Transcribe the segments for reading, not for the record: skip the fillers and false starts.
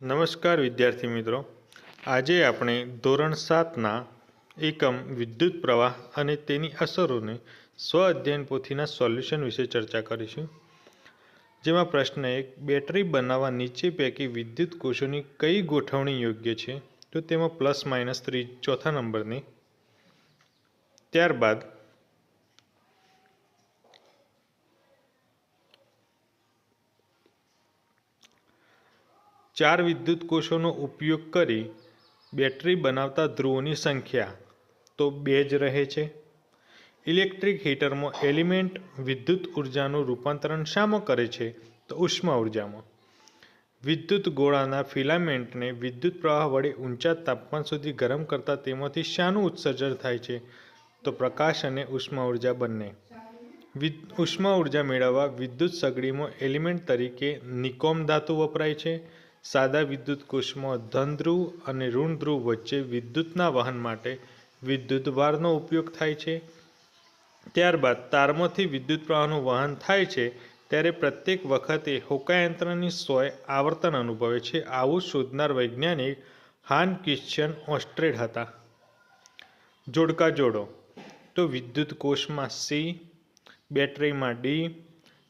નમસ્કાર વિદ્યાર્થી મિત્રો, આજે આપણે ધોરણ 7ના એકમ વિદ્યુત પ્રવાહ અને તેની અસરોને સ્વ અધ્યયન પોથીના સોલ્યુશન વિશે ચર્ચા કરીશું. જેમાં પ્રશ્ન 1, બેટરી બનાવવા નીચે પૈકી વિદ્યુત કોષોની કઈ ગોઠવણી યોગ્ય છે? તો તેમાં પ્લસ માઇનસ ચોથા નંબરની. ત્યારબાદ ચાર વિદ્યુત કોષોનો ઉપયોગ કરી બેટરી બનાવતા ધ્રુવોની સંખ્યા તો 2 જ રહે છે. ઇલેક્ટ્રિક હીટરમાં એલિમેન્ટ વિદ્યુત ઉર્જાનું રૂપાંતરણ શામાં કરે છે? તો ઉષ્મા ઉર્જામાં. વિદ્યુત ગોળાના ફિલામેન્ટને વિદ્યુત પ્રવાહ વડે ઊંચા તાપમાન સુધી ગરમ કરતા તેમાંથી શાનું ઉત્સર્જન થાય છે? તો પ્રકાશ અને ઉષ્મા ઉર્જા બંને. ઉષ્મા ઉર્જા મેળવવા વિદ્યુત સગડીમાં એલિમેન્ટ તરીકે નિકોમ ધાતુ વપરાય છે. સાદા વિદ્યુત કોષમાં ધન ધ્રુવ અને ઋણ ધ્રુવ વચ્ચે વિદ્યુતના વહન માટે વિદ્યુત ભારનો ઉપયોગ થાય છે. ત્યારબાદ તારમાંથી વિદ્યુત પ્રવાહનું વહન થાય છે ત્યારે પ્રત્યેક વખતે હોકાયંત્રની 100 આવર્તન અનુભવે છે. આવું શોધનાર વૈજ્ઞાનિક હાન ક્રિશ્ચિયન ઓસ્ટ્રેડ હતા. જોડકા જોડો. તો વિદ્યુત કોષમાં C, બેટરીમાં D,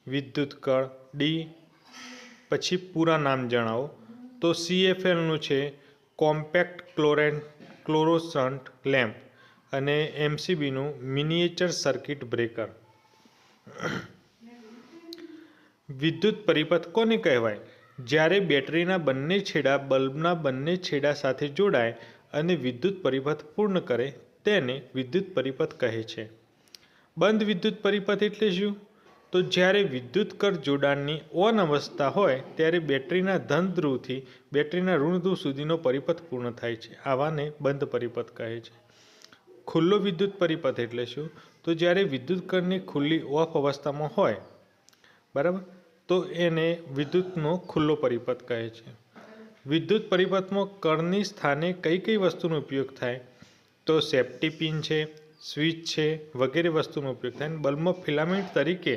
વિદ્યુત કળ D. પછી પૂરા નામ જણાવો. તો CFLનું છે કોમ્પેક્ટ ક્લોરોસન્ટ લેમ્પ અને MCBનું મિનિએચર સર્કિટ બ્રેકર. વિદ્યુત પરિપથ કોને કહેવાય? જ્યારે બેટરીના બંને છેડા બલ્બના બંને છેડા સાથે જોડાય અને વિદ્યુત પરિપથ પૂર્ણ કરે તેને વિદ્યુત પરિપથ કહે છે. બંધ વિદ્યુત પરિપથ એટલે શું? તો જ્યારે વિદ્યુત કર જોડાણની ઓન અવસ્થા હોય ત્યારે બેટરીના ધન ધ્રુવથી બેટરીના ઋણ ધ્રુવ સુધીનો પરિપથ પૂર્ણ થાય છે. આવાને બંધ પરિપથ કહે છે. ખુલ્લો વિદ્યુત પરિપથ એટલે શું? તો જ્યારે વિદ્યુત કરની ખુલ્લી ઓફ અવસ્થામાં હોય, બરાબર, તો એને વિદ્યુતનો ખુલ્લો પરિપથ કહે છે. વિદ્યુત પરિપથમાં કરની સ્થાને કઈ કઈ વસ્તુનો ઉપયોગ થાય? તો સેફ્ટી પિન છે, સ્વિચ છે વગેરે વસ્તુનો ઉપયોગ થાય. બલ્બમાં ફિલામેન્ટ તરીકે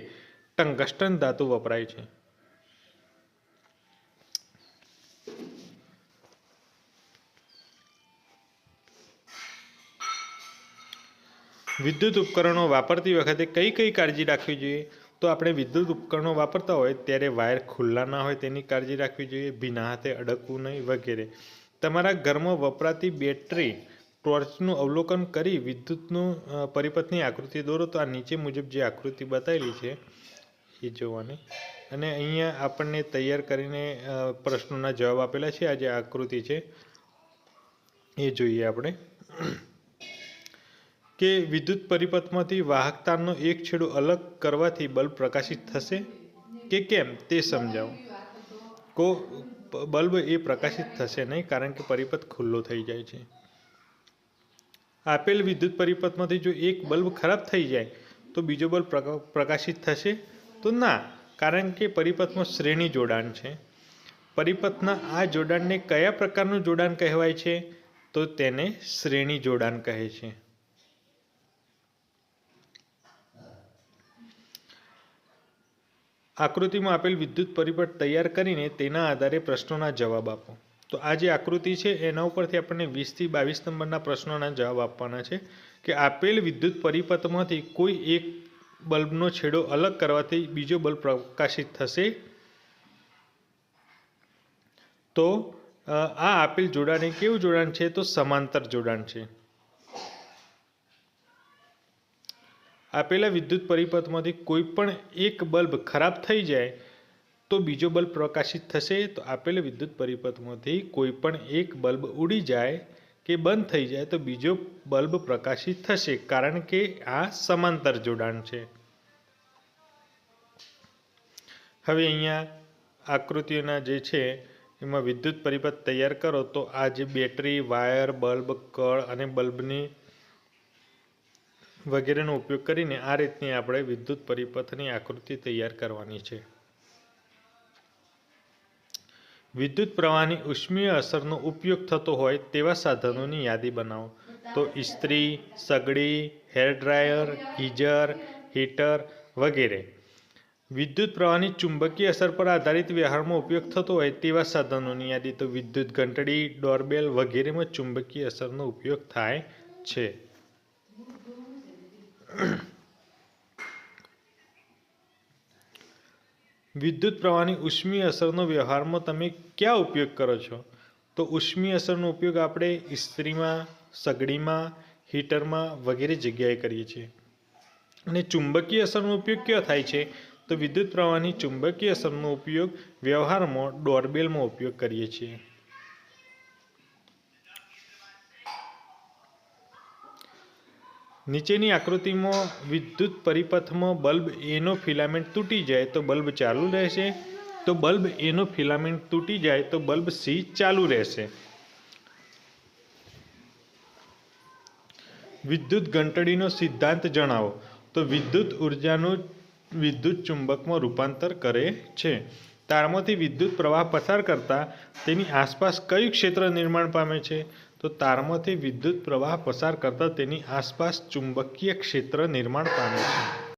ટંગસ્ટન ધાતુ વપરાય છે. વિદ્યુત ઉપકરણો વાપરતી વખતે કઈ કઈ કાળજી રાખવી જોઈએ? તો આપણે વિદ્યુત ઉપકરણો વાપરતા હોય ત્યારે વાયર ખુલ્લા ના હોય તેની કાળજી રાખવી જોઈએ, ભીના હાથે અડકવું નહીં વગેરે. તમારા ઘરમાં વપરાતી બેટરી ટોર્ચનું અવલોકન કરી વિદ્યુતનું પરિપથની આકૃતિ દોરો. તો આ નીચે મુજબ જે આકૃતિ બતાવેલી છે એ જોવાની, અને અહીંયા આપણને તૈયાર કરીને પ્રશ્નોના જવાબ આપેલા છે. આ જે આકૃતિ છે એ જોઈએ આપણે કે વિદ્યુત પરિપથમાંથી વાહક તારનો એક છેડો અલગ કરવાથી બલ્બ પ્રકાશિત થશે કે કેમ તે સમજાવો. બલ્બ એ પ્રકાશિત થશે નહીં, કારણ કે પરિપથ ખુલ્લો થઈ જાય છે. આપેલ વિદ્યુત પરિપથમાંથી જો એક બલ્બ ખરાબ થઈ જાય તો બીજો બલ્બ પ્રકાશિત થશે? તો ના, કારણ કે પરિપથમાં શ્રેણી જોડાણ છે. પરિપથના આ જોડાણને કયા પ્રકારનું જોડાણ કહેવાય છે? તો તેને શ્રેણી જોડાણ કહે છે. આકૃતિમાં આપેલ વિદ્યુત પરિપથ તૈયાર કરીને તેના આધારે પ્રશ્નોના જવાબ આપો. તો આ જે આકૃતિ છે એના ઉપરથી આપણને 20 થી 22 નંબરના પ્રશ્નોના જવાબ આપવાના છે કે આપેલ વિદ્યુત પરિપથમાંથી કોઈ એક બલ્બનો છેડો અલગ કરવાથી બીજો બલ્બ પ્રકાશિત થશે? તો આ આપેલ જોડાણ એ કેવું જોડાણ છે? તો સમાંતર જોડાણ છે. આપેલા વિદ્યુત પરિપથમાંથી કોઈ પણ એક બલ્બ ખરાબ થઈ જાય તો બીજો બલ્બ પ્રકાશિત થશે? તો આપેલા વિદ્યુત પરિપથમાંથી કોઈ પણ એક બલ્બ ઉડી જાય કે બંધ થઈ જાય તો બીજો બલ્બ પ્રકાશિત થશે, કારણ કે આ સમાંતર જોડાણ છે. હવે અહીંયા આકૃતિઓના જે છે એમાં વિદ્યુત પરિપથ તૈયાર કરો. તો આ જે બેટરી, વાયર, બલ્બ, કળ અને બલ્બની વગેરેનો ઉપયોગ કરીને આ રીતની આપણે વિદ્યુત પરિપથની આકૃતિ તૈયાર કરવાની છે. વિદ્યુત પ્રવાહની ઉષ્મીય અસરનો ઉપયોગ થતો હોય તેવા સાધનોની યાદી બનાવો. તો ઇસ્ત્રી, સગડી, હેર ડ્રાયર, ગીઝર, હીટર વગેરે. વિદ્યુત પ્રવાહની ચુંબકીય અસર પર આધારિત વ્યવહારમાં ઉપયોગ થતો હોય તેવા સાધનોની યાદી. તો વિદ્યુત ઘંટડી, ડોરબેલ વગેરેમાં ચુંબકીય અસરનો ઉપયોગ થાય છે. વિદ્યુત પ્રવાહની ઉષ્મીય અસરનો વ્યવહારમાં તમે ક્યાં ઉપયોગ કરો છો? તો ઉષ્મીય અસરનો ઉપયોગ આપણે ઇસ્ત્રીમાં, સગડીમાં, હીટરમાં વગેરે જગ્યાએ કરીએ છીએ. અને ચુંબકીય અસરનો ઉપયોગ ક્યાં થાય છે? તો વિદ્યુત પ્રવાહની ચુંબકીય અસરનો ઉપયોગ વ્યવહારમાં ડોરબેલમાં ઉપયોગ કરીએ છીએ. નીચેની આકૃતિમાં વિદ્યુત પરિપથમાં બલ્બ એનો ફિલામેન્ટ તૂટી જાય તો બલ્બ ચાલુ રહેશે. તો બલ્બ એનો ફિલામેન્ટ તૂટી જાય તો બલ્બ સી ચાલુ રહેશે. વિદ્યુત ઘંટડીનો સિદ્ધાંત જણાવો. તો વિદ્યુત ઉર્જાનું વિદ્યુત ચુંબકમાં રૂપાંતર કરે છે. તારમાંથી વિદ્યુત પ્રવાહ પસાર કરતા તેની આસપાસ કયું ક્ષેત્ર નિર્માણ પામે છે? તો તારમાંથી વિદ્યુત પ્રવાહ પસાર કરતા તેની આસપાસ ચુંબકીય ક્ષેત્ર નિર્માણ પામે છે.